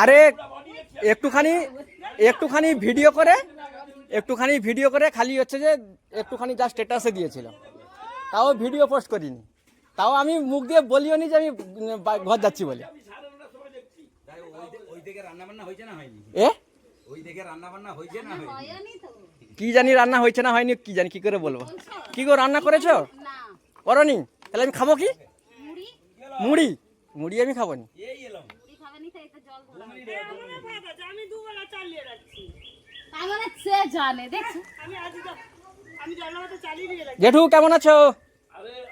আরে একটুখানি ভিডিও করে খালি হচ্ছে যে একটুখানি যা স্ট্যাটাসে দিয়েছিল, তাও ভিডিও পোস্ট করিনি, তাও আমি মুখ দিয়ে বলিও নি যে আমি ঘর যাচ্ছি বলে। কি জানি রান্না হয়েছে না হয়নি, কি জানি কি করে বলবো। কি গো রান্না করেছো? করনি? তাহলে আমি খাবো কি? মুড়ি? মুড়ি আমি খাবো নি। জেঠু কেমন আছো?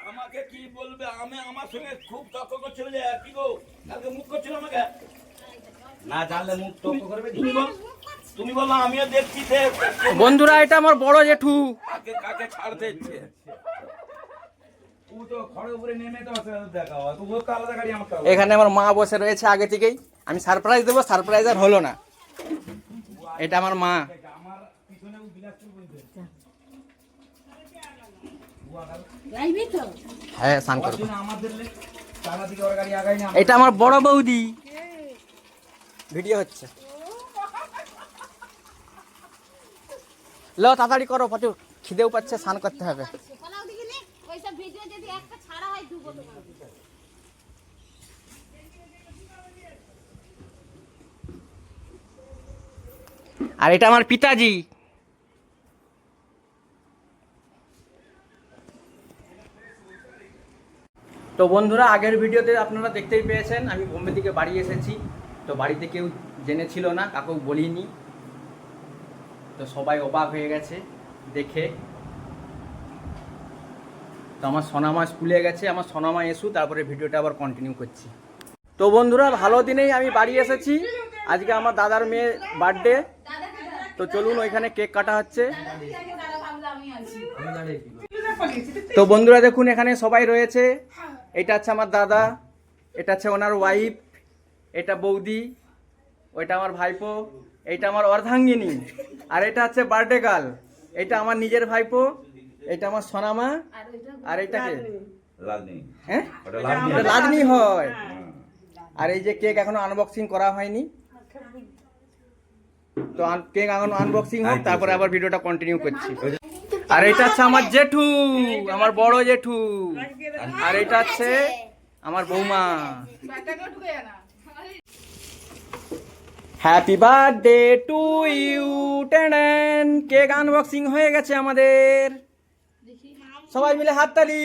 আমাকে কি বলবে, আমি আমার সঙ্গে খুব তর্ক করছিল যে কি গো কালকে মুখ করছিল আমাকে, না জানলে মুখ তর্ক করবে। তুমি বলো আমিও দেখছি। বন্ধুরা এটা আমার বড় জেঠু। কাকে ছাড়তে ইচ্ছে, এখানে আমার মা বসে রয়েছে আগে থেকেই। আমি সারপ্রাইজ দেবো, সারপ্রাইজ আর হলো না। এটা আমার মা। হ্যাঁ স্নান করবো। এটা আমার বড় বৌদি। ভিডিও হচ্ছে, লো তাড়াতাড়ি করো, পাটু খিদেও পাচ্ছে, স্নান করতে হবে। আর এটা আমার পিতাজি। তো বন্ধুরা আগের ভিডিওতে আপনারা দেখতেই পেয়েছেন আমি বোম্বে থেকে বাড়ি এসেছি। তো বাড়িতে কেউ জেনেছিল না, কাউকে বলিনি। তো সবাই অবাক হয়ে গেছে দেখে। তো আমার সোনামা স্কুলে গেছে, আমার সোনামা এসু তারপরে ভিডিওটা আবার কন্টিনিউ করছি। তো বন্ধুরা ভালো দিনেই আমি বাড়ি এসেছি। আজকে আমার দাদার মেয়ে বার্থডে। তো চলুন ওইখানে কেক কাটা হচ্ছে। তো বন্ধুরা দেখুন এখানে সবাই রয়েছে। এটা হচ্ছে আমার দাদা, এটা হচ্ছে ওনার ওয়াইফ, এটা বৌদি, ওইটা আমার ভাইপো, এইটা আমার অর্ধাঙ্গিনী, আর এটা হচ্ছে বার্থডে গার্ল। এটা আমার নিজের ভাইপো, এটা আমার সোনামা, আর এইটাকে হ্যাঁ লাদনি হয়। আর এই যে কেক এখনো আনবক্সিং করা হয়নি। তো কেক এখন আনবক্সিং হোক, তারপরে আবার ভিডিওটা কন্টিনিউ করছি। আর এটা হচ্ছে আমার জেঠু, আমার বড় জেঠু, আর এটা হচ্ছে আমার বৌমা। Happy birthday to you. Ten cake unboxing হয়ে গেছে আমাদের, সবাই মিলে হাততালি।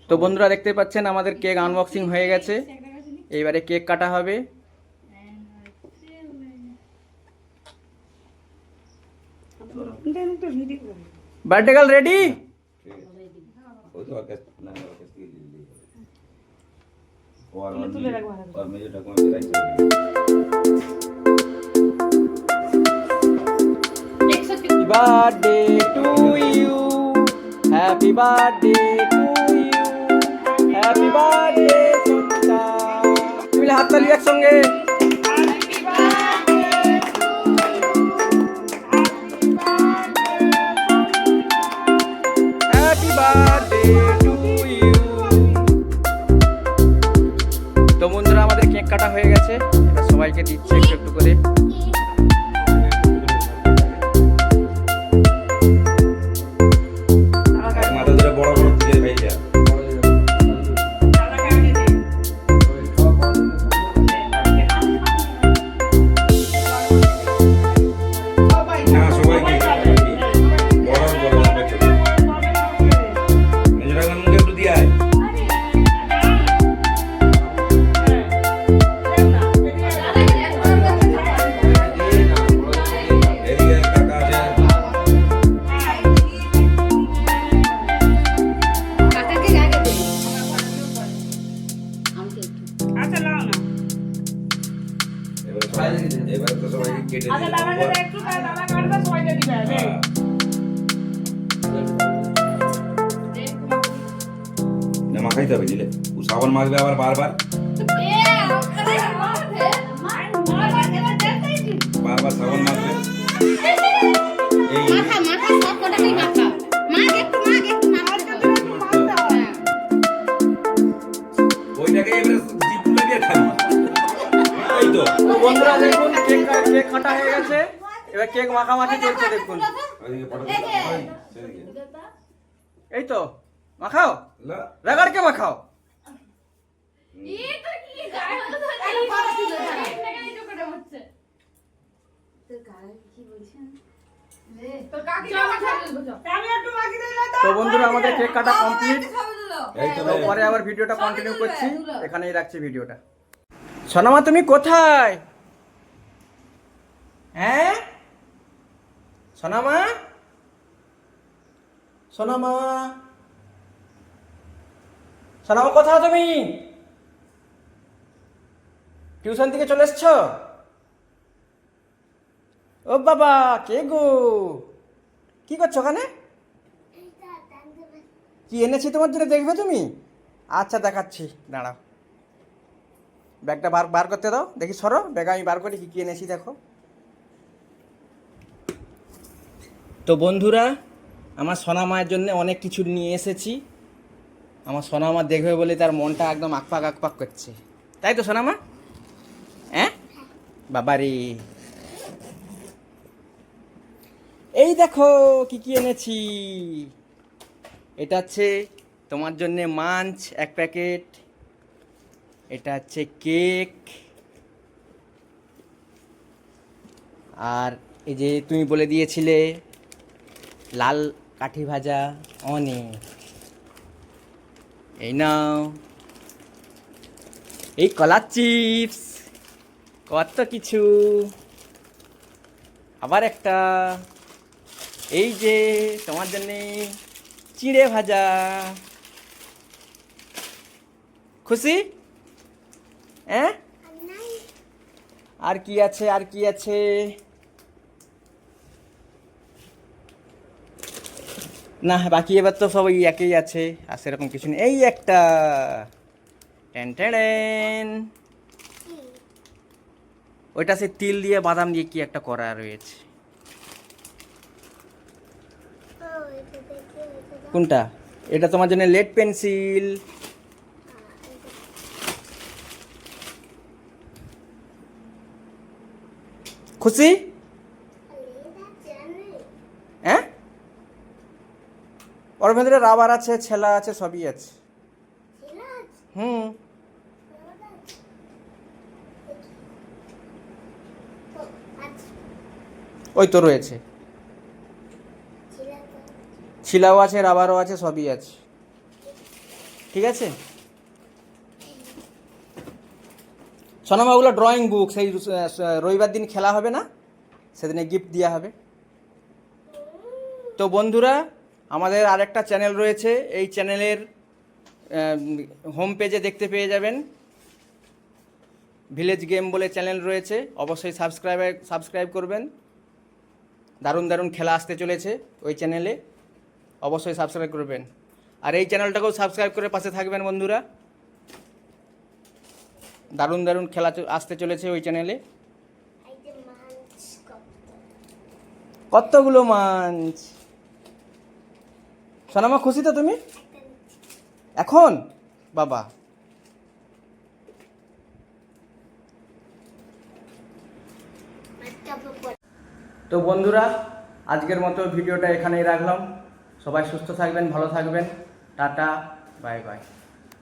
তো বন্ধুরা দেখতে পাচ্ছেন আমাদের কেক আনবক্সিং হয়ে গেছে। এইবারে কেক কাটা হবে। Birthday girl ready? Birthday to you, happy birthday to you, happy birthday Santa. মিলে হাততালি একসঙ্গে। Happy birthday to you. তো বন্ধুরা আমাদের কেক কাটা হয়ে গেছে, এটা সবাইকে দিচ্ছে একটু একটু করে। মাখাইতে হবে, দিলে সাবান মাখবে আবার বারবার। জিপ লাগিয়ে খাবি এই তো তো বন্ধুরা দেখুন কেক কাটা হয়ে গেছে, এবার কেক মাখামাখি চলছে দেখুন। ওইদিকে পটাতে ওই সেদিকে এই তো মাখাও, না রেগাড়কে মাখাও। তো বন্ধুরা আমাদের কেক কাটা কমপ্লিট। এই তো তো পরে আবার ভিডিওটা কন্টিনিউ করছি, এখানেই রাখছি ভিডিওটা। সোনামা তুমি কোথায়? হ্যাঁ সোনামা, সোনামা, সোনামা কোথায় তুমি? টিউশন থেকে চলে এসছো? ও বাবা, কে গো? কি করছো ওখানে? কি এনেছি তোমার জন্য, দেখবে তুমি? আচ্ছা দেখাচ্ছি, দাঁড়াও। ব্যাগটা বার করতে দাও, দেখি সরো ব্যাগ, আমি বার করি কি এনেছি দেখো। তো বন্ধুরা আমার সোনা মায়ের জন্য অনেক কিছু নিয়ে এসেছি। আমার সোনা মা দেখবে বলে তার মনটা একদম আকপাক আকপাক করছে, তাই তো সোনা মা? হ্যাঁ বাবারে, এই দেখো কি কি এনেছি। এটা হচ্ছে তোমার জন্যে মাঞ্চ 1 প্যাকেট, এটা হচ্ছে কেক, আর এই যে তুমি বলে দিয়েছিলে লাল কাঠি ভাজা অনেক, এই নাও। এই কলার চিপস, কত কিছু, আবার একটা, এই যে তোমার জন্যে চিড়ে ভাজা। খুশি? হ্যাঁ আর কি আছে, আর কি আছে? না বাকি এবার তো সব এই একই আছে, আর সেরকম কিছু নেই। এই একটা টেন টেন, ওইটা সে তিল দিয়ে বাদাম দিয়ে কি একটা করা রয়েছে। কোনটা? এটা তোমার জন্য লেড পেন্সিল। খুশি? হ্যাঁ ওর ভেতরে রাবার আছে, ছেলা আছে, সবই আছে। হুম ওই তো রয়েছে, ছিলাও আছে, রাবারও আছে, সবই আছে। ঠিক আছে সোনামা, ওগুলো ড্রয়িং বুক, সেই রবিবার দিন খেলা হবে না, সেদিনে গিফট দেওয়া হবে। তো বন্ধুরা আমাদের আরেকটা চ্যানেল রয়েছে, এই চ্যানেলের হোম পেজে দেখতে পেয়ে যাবেন, ভিলেজ গেম বলে চ্যানেল রয়েছে, অবশ্যই সাবস্ক্রাইব করবেন। দারুণ দারুণ খেলা আসতে চলেছে ওই চ্যানেলে, অবশ্যই সাবস্ক্রাইব করবেন। আর এই চ্যানেলটাকেও সাবস্ক্রাইব করে পাশে থাকবেন বন্ধুরা, দারুণ দারুণ খেলা আসতে চলেছে ওই চ্যানেলে। কতগুলো মাছ। সোনামা খুশি তো তুমি এখন? বাবা তো বন্ধুরা আজকের মতো ভিডিওটা এখানেই রাখলাম। সবাই সুস্থ থাকবেন, ভালো থাকবেন, টাটা, বাই বাই।